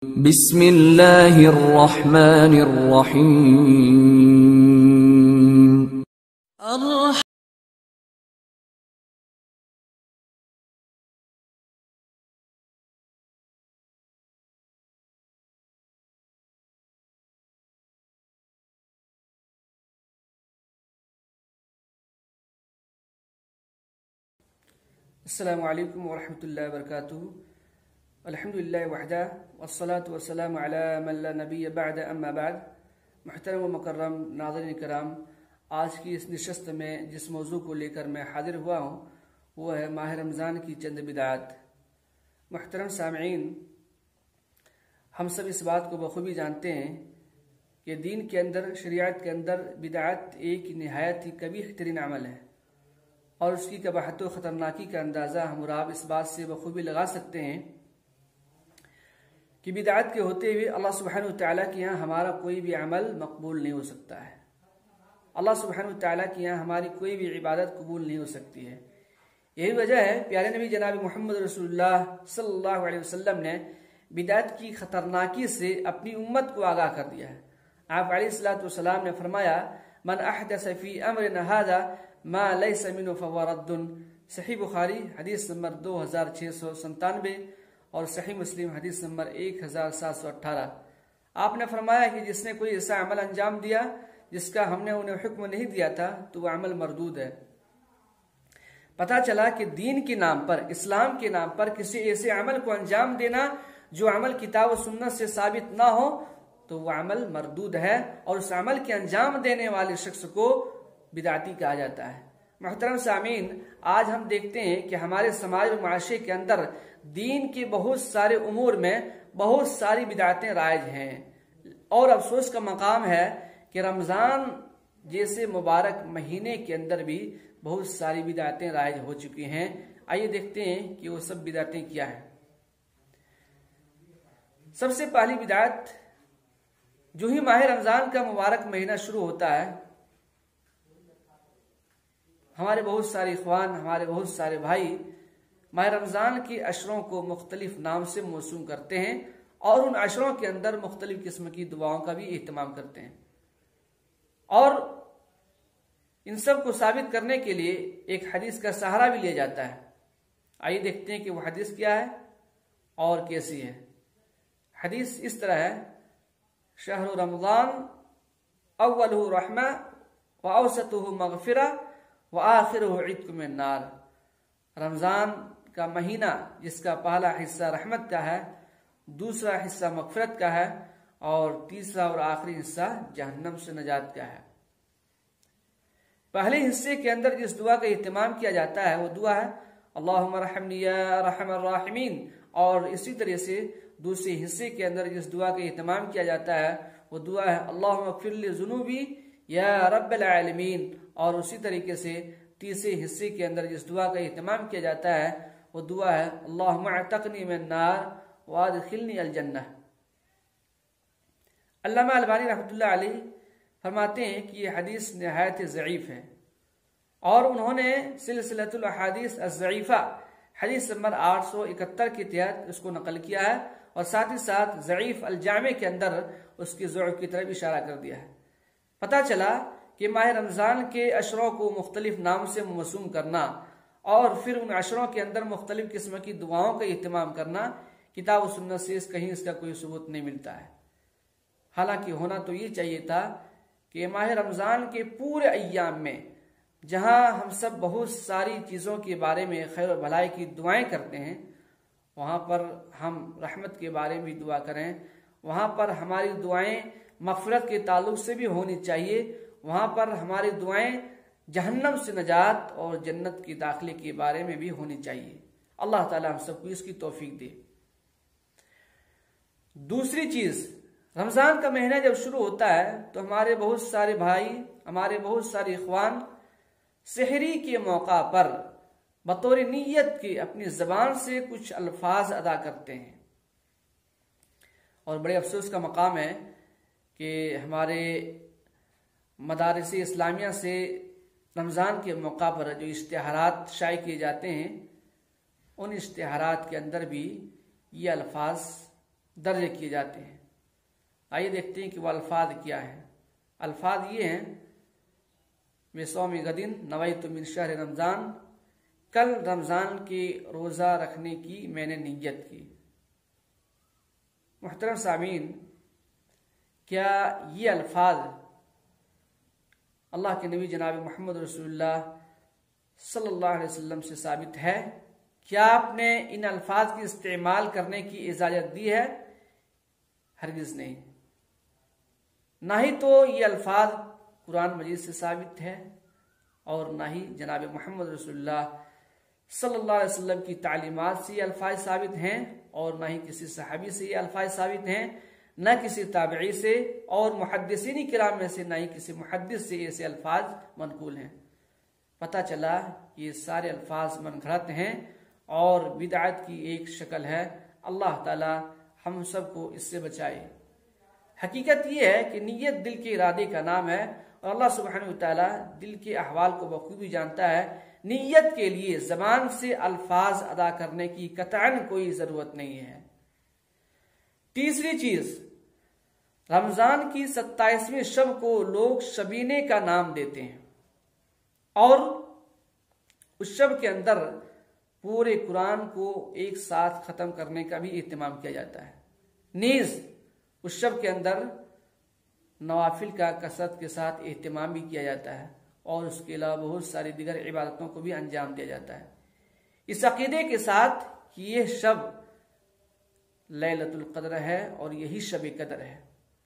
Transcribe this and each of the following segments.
بسم اللہ الرحمن الرحیم السلام علیکم ورحمۃ اللہ وبرکاتہ۔ الحمدللہ وحدہ والصلاة والسلام علی من لا نبی بعد اما بعد۔ محترم و مکرم ناظرین کرام، آج کی اس نشست میں جس موضوع کو لے کر میں حاضر ہوا ہوں وہ ہے ماہ رمضان کی چند بدعات۔ محترم سامعین، ہم سب اس بات کو بخوبی جانتے ہیں کہ دین کے اندر، شریعت کے اندر بدعات ایک نہایت ہی قبیح ترین عمل ہے، اور اس کی قباحت و خطرناکی کا اندازہ ہم اور آپ اس بات سے بخوبی لگا سکتے ہیں کہ بدعات کے ہوتے ہوئے اللہ سبحانہ وتعالیٰ کے یہاں ہمارا کوئی بھی عمل مقبول نہیں ہو سکتا ہے۔ اللہ سبحانہ وتعالیٰ کے یہاں ہماری کوئی بھی عبادت قبول نہیں ہو سکتی ہے۔ یہی وجہ ہے پیارے نبی جناب محمد رسول اللہ صلی اللہ علیہ وسلم نے بدعات کی خطرناکی سے اپنی امت کو آگاہ کر دیا ہے۔ آپ علیہ السلام نے فرمایا، من احدث فی امرنا ھذا ما لیس منہ فہو رد۔ صحیح بخاری حدیث نمبر 2697 اور صحیح مسلم حدیث نمبر 1718۔ آپ نے فرمایا کہ جس نے کوئی ایسا عمل انجام دیا جس کا ہم نے انہیں حکم نہیں دیا تھا تو وہ عمل مردود ہے۔ پتہ چلا کہ دین کے نام پر، اسلام کے نام پر کسی ایسے عمل کو انجام دینا جو عمل کتاب و سنت سے ثابت نہ ہو تو وہ عمل مردود ہے، اور اس عمل کے انجام دینے والے شخص کو بدعتی کہا جاتا ہے۔ محترم سامعین، آج ہم دیکھتے ہیں کہ ہمارے سماج و معاشرے کے اندر دین کے بہت سارے امور میں بہت ساری بدعتیں رائج ہیں، اور افسوس کا مقام ہے کہ رمضان جیسے مبارک مہینے کے اندر بھی بہت ساری بدعتیں رائج ہو چکی ہیں۔ آئیے دیکھتے ہیں کہ وہ سب بدعتیں کیا ہیں۔ سب سے پہلی بدعت، جو ہی ماہ رمضان کا مبارک مہینہ شروع ہوتا ہے، ہمارے بہت سارے اخوان، ہمارے بہت سارے بھائی ماہ رمضان کے عشروں کو مختلف نام سے موسوم کرتے ہیں، اور ان عشروں کے اندر مختلف قسم کی دعاؤں کا بھی اہتمام کرتے ہیں، اور ان سب کو ثابت کرنے کے لیے ایک حدیث کا سہارا بھی لیا جاتا ہے۔ آئیے دیکھتے ہیں کہ وہ حدیث کیا ہے اور کیسی ہے۔ حدیث اس طرح ہے، شہر رمضان اولہ رحمہ واوسطہ مغفرہ وآخرہ عتق من النار۔ رمضان کا مہینہ جس کا پہلا حصہ رحمت کا ہے، دوسرا حصہ مغفرت کا ہے، اور تیسرا اور آخری حصہ جہنم سے نجات کا ہے۔ پہلے حصے کے اندر جس دعا کا اہتمام کیا جاتا ہے وہ دعا ہے اللہم ارحمنی یا ارحم الراحمین، اور اسی طرح سے دوسرے حصے کے اندر جس دعا کا اہتمام کیا جاتا ہے وہ دعا ہے اللہم اغفر لی ذنوبی یا رب العالمین، اور اسی طریقے سے تیسرے حصے کے اندر جس دعا کا اہتمام کیا جاتا ہے وہ دعا ہے اللہم اعتقنی من النار وادخلنی الجنہ۔ علامہ البانی رحمۃ اللہ علیہ فرماتے ہیں کہ یہ حدیث نہایت ضعیف ہے، اور انہوں نے سلسلۃ الاحادیث الضعیفہ حدیث نمبر 871 کے تحت اس کو نقل کیا ہے، اور ساتھ ہی ساتھ ضعیف الجامع کے اندر اس کی ضعف کی طرف اشارہ کر دیا ہے۔ پتہ چلا کہ ماہ رمضان کے عشروں کو مختلف نام سے موسوم کرنا اور پھر ان عشروں کے اندر مختلف قسم کی دعاؤں کا اہتمام کرنا کتاب و سنت سے کہیں اس کا کوئی ثبوت نہیں ملتا ہے۔ حالانکہ ہونا تو یہ چاہیے تھا کہ ماہ رمضان کے پورے ایام میں، جہاں ہم سب بہت ساری چیزوں کے بارے میں خیر و بھلائی کی دعائیں کرتے ہیں، وہاں پر ہم رحمت کے بارے میں بھی دعا کریں، وہاں پر ہماری دعائیں مغفرت کے تعلق سے بھی ہونی چاہیے، وہاں پر ہماری دعائیں جہنم سے نجات اور جنت کے داخلے کے بارے میں بھی ہونی چاہیے۔ اللہ تعالیٰ ہم سب کو اس کی توفیق دے۔ دوسری چیز، رمضان کا مہینہ جب شروع ہوتا ہے تو ہمارے بہت سارے بھائی، ہمارے بہت سارے اخوان سحری کے موقع پر بطور نیت کے اپنی زبان سے کچھ الفاظ ادا کرتے ہیں، اور بڑے افسوس کا مقام ہے کہ ہمارے مدارس اسلامیہ سے رمضان کے موقع پر جو اشتہارات شائع کیے جاتے ہیں، ان اشتہارات کے اندر بھی یہ الفاظ درج کیے جاتے ہیں۔ آئیے دیکھتے ہیں کہ وہ الفاظ کیا ہیں۔ الفاظ یہ ہیں: بصوم غد نویت من شہر رمضان، کل رمضان کے روزہ رکھنے کی میں نے نیت کی۔ محترم سامعین، کیا یہ الفاظ اللہ کے نبی جناب محمد رسول اللہ صلی اللہ علیہ وسلم سے ثابت ہے؟ کیا آپ نے ان الفاظ کی استعمال کرنے کی اجازت دی ہے؟ ہرگز نہیں۔ نہ ہی تو یہ الفاظ قرآن مجید سے ثابت ہے اور نہ ہی جناب محمد رسول اللہ صلی اللہ علیہ وسلم کی تعلیمات سے یہ الفاظ ثابت ہیں، اور نہ ہی کسی صحابی سے یہ الفاظ ثابت ہیں، نہ کسی تابعی سے، اور محدثین کرام میں سے نہ ہی کسی محدث سے ایسے الفاظ منقول ہیں۔ پتہ چلا کہ یہ سارے الفاظ من گھڑت ہیں اور بدعت کی ایک شکل ہے۔ اللہ تعالی ہم سب کو اس سے بچائے۔ حقیقت یہ ہے کہ نیت دل کے ارادے کا نام ہے، اور اللہ سبحانہ وتعالی دل کے احوال کو بخوبی جانتا ہے۔ نیت کے لیے زبان سے الفاظ ادا کرنے کی قطعاً کوئی ضرورت نہیں ہے۔ تیسری چیز، رمضان کی 27ویں شب کو لوگ شبینے کا نام دیتے ہیں، اور اس شب کے اندر پورے قرآن کو ایک ساتھ ختم کرنے کا بھی اہتمام کیا جاتا ہے۔ نیز اس شب کے اندر نوافل کا کثرت کے ساتھ اہتمام بھی کیا جاتا ہے، اور اس کے علاوہ بہت ساری دیگر عبادتوں کو بھی انجام دیا جاتا ہے، اس عقیدے کے ساتھ کہ یہ شب لیلۃ القدر ہے اور یہی شب قدر ہے،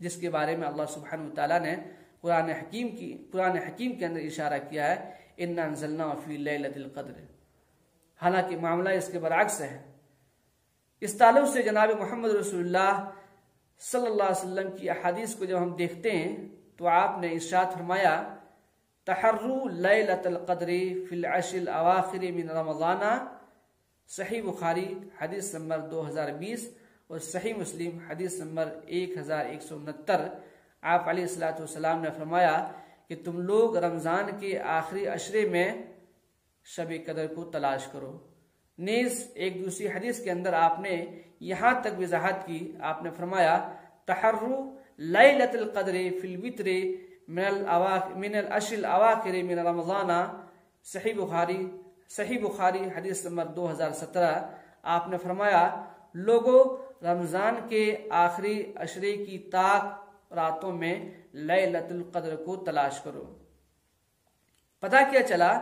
جس کے بارے میں اللہ سبحانہ وتعالیٰ نے قرآن حکیم کے اندر اشارہ کیا ہے، انا انزلناہ فی لیلۃ القدر۔ حالانکہ معاملہ اس کے برعکس ہے۔ اس تعلق سے جناب محمد رسول اللہ صلی اللہ علیہ وسلم کی احادیث کو جب ہم دیکھتے ہیں تو آپ نے ارشاد فرمایا، تحروا لیلۃ القدر فی العشر الاواخر من رمضان، صحیح بخاری حدیث نمبر 2020 اور صحیح مسلم حدیث نمبر 1169۔ آپ علیہ الصلوۃ والسلام نے فرمایا کہ تم لوگ رمضان کے آخری عشرے میں شب قدر کو تلاش کرو۔ نیز ایک دوسری حدیث کے اندر آپ نے یہاں تک وضاحت کی، آپ نے فرمایا، تحروا لیلۃ القدر فی الوتر من العشر الاواخر من رمضان، صحیح بخاری حدیث نمبر 2017۔ آپ نے فرمایا، لوگوں رمضان کے آخری عشرے کی طاق راتوں میں لیلۃ القدر کو تلاش کرو۔ پتہ کیا چلا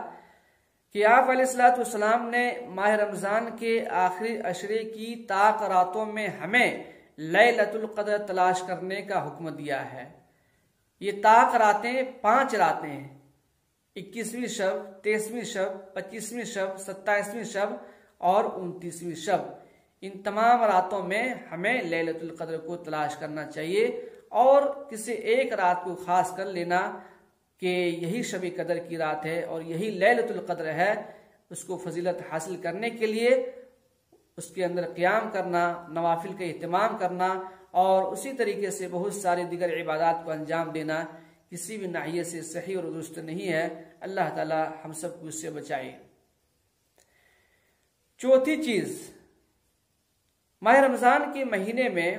کہ آپ علیہ الصلوۃ والسلام نے ماہ رمضان کے آخری عشرے کی طاق راتوں میں ہمیں لیلۃ القدر تلاش کرنے کا حکم دیا ہے۔ یہ طاق راتیں 5 راتیں ہیں: 21ویں شب، 23ویں شب، 25ویں شب، 27ویں شب اور 29ویں شب۔ ان تمام راتوں میں ہمیں لیلۃ القدر کو تلاش کرنا چاہیے، اور کسی ایک رات کو خاص کر لینا کہ یہی شب قدر کی رات ہے اور یہی لیلۃ القدر ہے، اس کو فضیلت حاصل کرنے کے لیے اس کے اندر قیام کرنا، نوافل کا اہتمام کرنا، اور اسی طریقے سے بہت ساری دیگر عبادات کو انجام دینا کسی بھی ناحیے سے صحیح اور درست نہیں ہے۔ اللہ تعالی ہم سب کو اس سے بچائے۔ چوتھی چیز، ماہ رمضان کے مہینے میں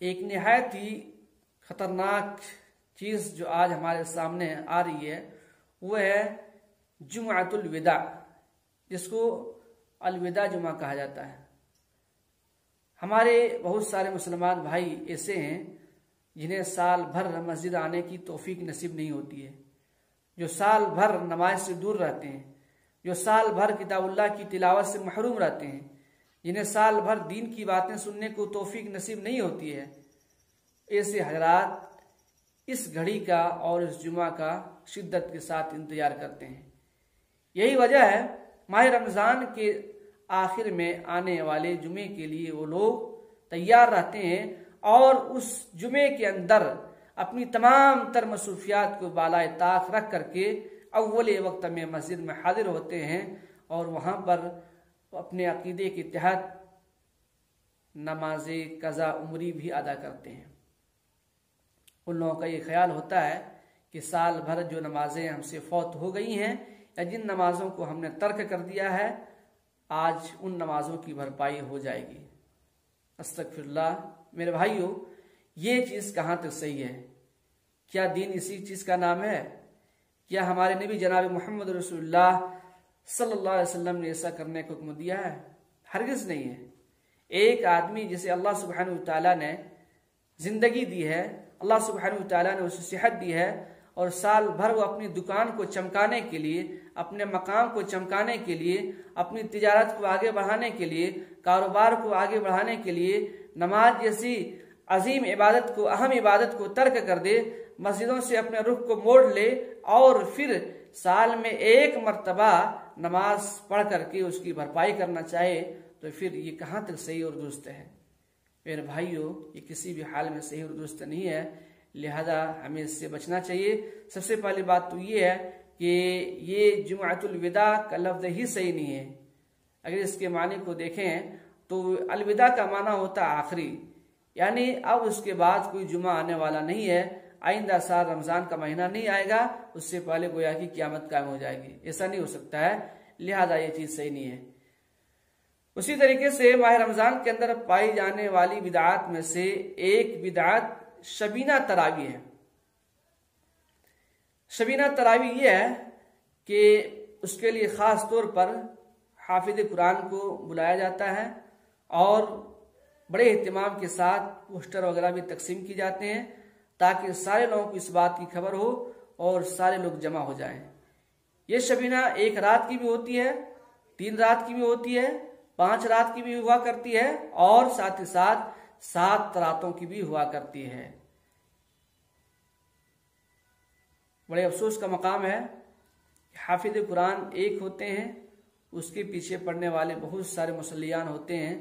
ایک نہایت ہی خطرناک چیز جو آج ہمارے سامنے آ رہی ہے، وہ ہے جمعۃ الوداع، جس کو الوداع جمعہ کہا جاتا ہے۔ ہمارے بہت سارے مسلمان بھائی ایسے ہیں جنہیں سال بھر مسجد آنے کی توفیق نصیب نہیں ہوتی ہے، جو سال بھر نماز سے دور رہتے ہیں، جو سال بھر کتاب اللہ کی تلاوت سے محروم رہتے ہیں، جنہیں سال بھر دین کی باتیں سننے کو توفیق نصیب نہیں ہوتی ہے۔ ایسے حضرات اس گھڑی کا اور اس جمعہ کا شدت کے ساتھ انتظار کرتے ہیں۔ یہی وجہ ہے ماہ رمضان کے آخر میں آنے والے جمعے کے لیے وہ لوگ تیار رہتے ہیں، اور اس جمعے کے اندر اپنی تمام تر مصروفیات کو بالائے طاق رکھ کر کے اول وقت میں مسجد میں حاضر ہوتے ہیں، اور وہاں پر اپنے عقیدے کے تحت نماز قضا عمری بھی ادا کرتے ہیں۔ ان لوگوں کا یہ خیال ہوتا ہے کہ سال بھر جو نمازیں ہم سے فوت ہو گئی ہیں یا جن نمازوں کو ہم نے ترک کر دیا ہے، آج ان نمازوں کی بھرپائی ہو جائے گی۔ استغفراللہ۔ میرے بھائیوں، یہ چیز کہاں تک صحیح ہے؟ کیا دین اسی چیز کا نام ہے؟ کیا ہمارے نبی جناب محمد رسول اللہ صلی اللہ علیہ وسلم نے ایسا کرنے کو حکم دیا ہے؟ ہرگز نہیں ہے۔ ایک آدمی جسے اللہ سبحانہ وتعالیٰ نے زندگی دی ہے، اللہ سبحانہ وتعالیٰ نے اسے صحت دی ہے، اور سال بھر وہ اپنی دکان کو چمکانے کے لیے، اپنے مقام کو چمکانے کے لیے، اپنی تجارت کو آگے بڑھانے کے لیے، کاروبار کو آگے بڑھانے کے لیے نماز جیسی عظیم عبادت کو، اہم عبادت کو ترک کر دے، مسجدوں سے اپنے رخ کو موڑ لے، اور پھر سال میں ایک مرتبہ نماز پڑھ کر کے اس کی بھرپائی کرنا چاہے، تو پھر یہ کہاں تک صحیح اور درست ہے؟ میرے بھائیوں، یہ کسی بھی حال میں صحیح اور درست نہیں ہے، لہذا ہمیں اس سے بچنا چاہیے۔ سب سے پہلی بات تو یہ ہے کہ یہ جمعۃ الوداع کا لفظ ہی صحیح نہیں ہے۔ اگر اس کے معنی کو دیکھیں تو الوداع کا معنی ہوتا ہے آخری، یعنی اب اس کے بعد کوئی جمعہ آنے والا نہیں ہے، آئندہ سال رمضان کا مہینہ نہیں آئے گا، اس سے پہلے گویا کہ قیامت قائم ہو جائے گی۔ ایسا نہیں ہو سکتا ہے، لہذا یہ چیز صحیح نہیں ہے۔ اسی طریقے سے ماہ رمضان کے اندر پائی جانے والی بدعات میں سے ایک بدعت شبینہ تراویح ہے۔ شبینہ تراویح یہ ہے کہ اس کے لیے خاص طور پر حافظ قرآن کو بلایا جاتا ہے، اور بڑے اہتمام کے ساتھ پوسٹر وغیرہ بھی تقسیم کی جاتے ہیں، تاکہ سارے لوگوں کو اس بات کی خبر ہو اور سارے لوگ جمع ہو جائیں۔ یہ شبینہ 1 رات کی بھی ہوتی ہے، 3 رات کی بھی ہوتی ہے، 5 رات کی بھی ہوا کرتی ہے، اور ساتھ ہی ساتھ 7 راتوں کی بھی ہوا کرتی ہے۔ بڑے افسوس کا مقام ہے کہ حافظ قرآن ایک ہوتے ہیں، اس کے پیچھے پڑھنے والے بہت سارے مصلیان ہوتے ہیں۔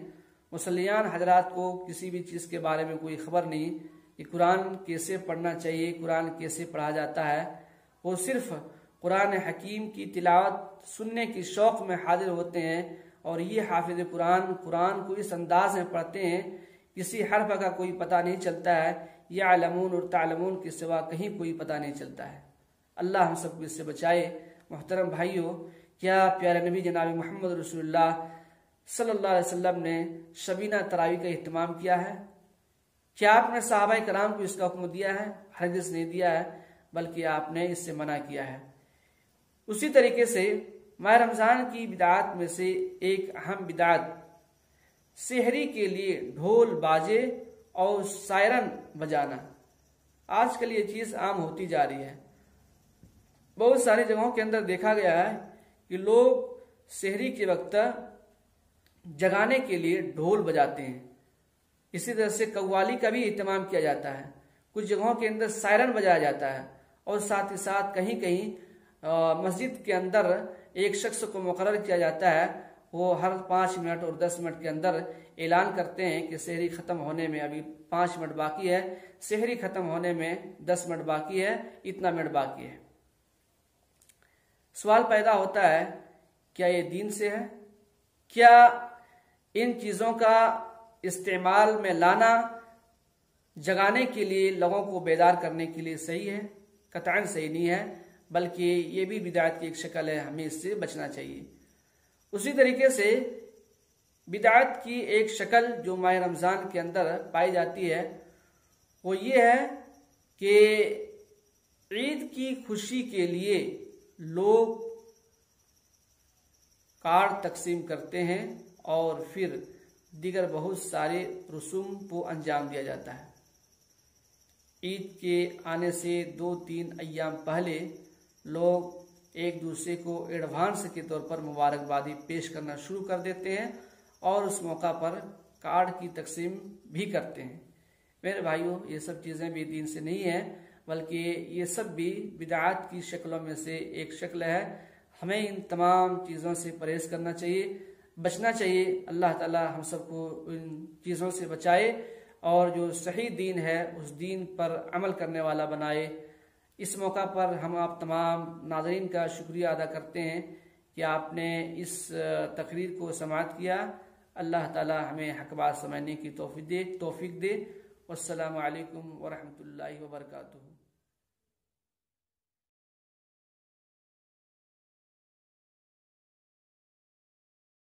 مصلیان حضرات کو کسی بھی چیز کے بارے میں کوئی خبر نہیں کہ قرآن کیسے پڑھنا چاہیے، قرآن کیسے پڑھا جاتا ہے۔ وہ صرف قرآن حکیم کی تلاوت سننے کی شوق میں حاضر ہوتے ہیں، اور یہ حافظ قرآن کو اس انداز میں پڑھتے ہیں، کسی حرف کا کوئی پتہ نہیں چلتا ہے، یعلمون اور تعلمون کے سوا کہیں کوئی پتہ نہیں چلتا ہے۔ اللہ ہم سب کو اس سے بچائے۔ محترم بھائیوں، کیا پیارے نبی جناب محمد رسول اللہ صلی اللہ علیہ وسلم نے شبینہ تراویح کا اہتمام کیا ہے؟ کیا آپ نے صحابہ کرام کو اس کا حکم دیا ہے؟ ہرگز نہیں دیا ہے، بلکہ آپ نے اس سے منع کیا ہے۔ اسی طریقے سے ماہ رمضان کی بدعات میں سے ایک اہم بدعت سحری کے لیے ڈھول باجے اور سائرن بجانا۔ آج کل یہ چیز عام ہوتی جا رہی ہے۔ بہت ساری جگہوں کے اندر دیکھا گیا ہے کہ لوگ سحری کے وقت جگانے کے لیے ڈھول بجاتے ہیں۔ اسی طرح سے قوالی کا بھی اہتمام کیا جاتا ہے، کچھ جگہوں کے اندر سائرن بجایا جاتا ہے، اور ساتھ ہی ساتھ کہیں کہیں مسجد کے اندر ایک شخص کو مقرر کیا جاتا ہے، وہ ہر 5 منٹ اور 10 منٹ کے اندر اعلان کرتے ہیں کہ سحری ختم ہونے میں ابھی 5 منٹ باقی ہے، سحری ختم ہونے میں 10 منٹ باقی ہے، اتنا منٹ باقی ہے۔ سوال پیدا ہوتا ہے، کیا یہ دین سے ہے؟ کیا ان چیزوں کا استعمال میں لانا جگانے کے لیے، لوگوں کو بیدار کرنے کے لیے صحیح ہے؟ قطعاً صحیح نہیں ہے، بلکہ یہ بھی بدعت کی ایک شکل ہے، ہمیں اس سے بچنا چاہیے۔ اسی طریقے سے بدعت کی ایک شکل جو ماہ رمضان کے اندر پائی جاتی ہے، وہ یہ ہے کہ عید کی خوشی کے لیے لوگ کارڈ تقسیم کرتے ہیں، اور پھر دیگر بہت سارے رسوم کو انجام دیا جاتا ہے۔ عید کے آنے سے 2-3 ایام پہلے لوگ ایک دوسرے کو ایڈوانس کے طور پر مبارکبادی پیش کرنا شروع کر دیتے ہیں، اور اس موقع پر کارڈ کی تقسیم بھی کرتے ہیں۔ میرے بھائیوں، یہ سب چیزیں بھی دین سے نہیں ہیں، بلکہ یہ سب بھی بدعات کی شکلوں میں سے ایک شکل ہے۔ ہمیں ان تمام چیزوں سے پرہیز کرنا چاہیے، بچنا چاہیے۔ اللہ تعالی ہم سب کو ان چیزوں سے بچائے، اور جو صحیح دین ہے اس دین پر عمل کرنے والا بنائے۔ اس موقع پر ہم آپ تمام ناظرین کا شکریہ ادا کرتے ہیں کہ آپ نے اس تقریر کو سماعت کیا۔ اللہ تعالی ہمیں حق بات سمجھنے کی توفیق دے۔ والسلام علیکم ورحمۃ اللہ وبرکاتہ۔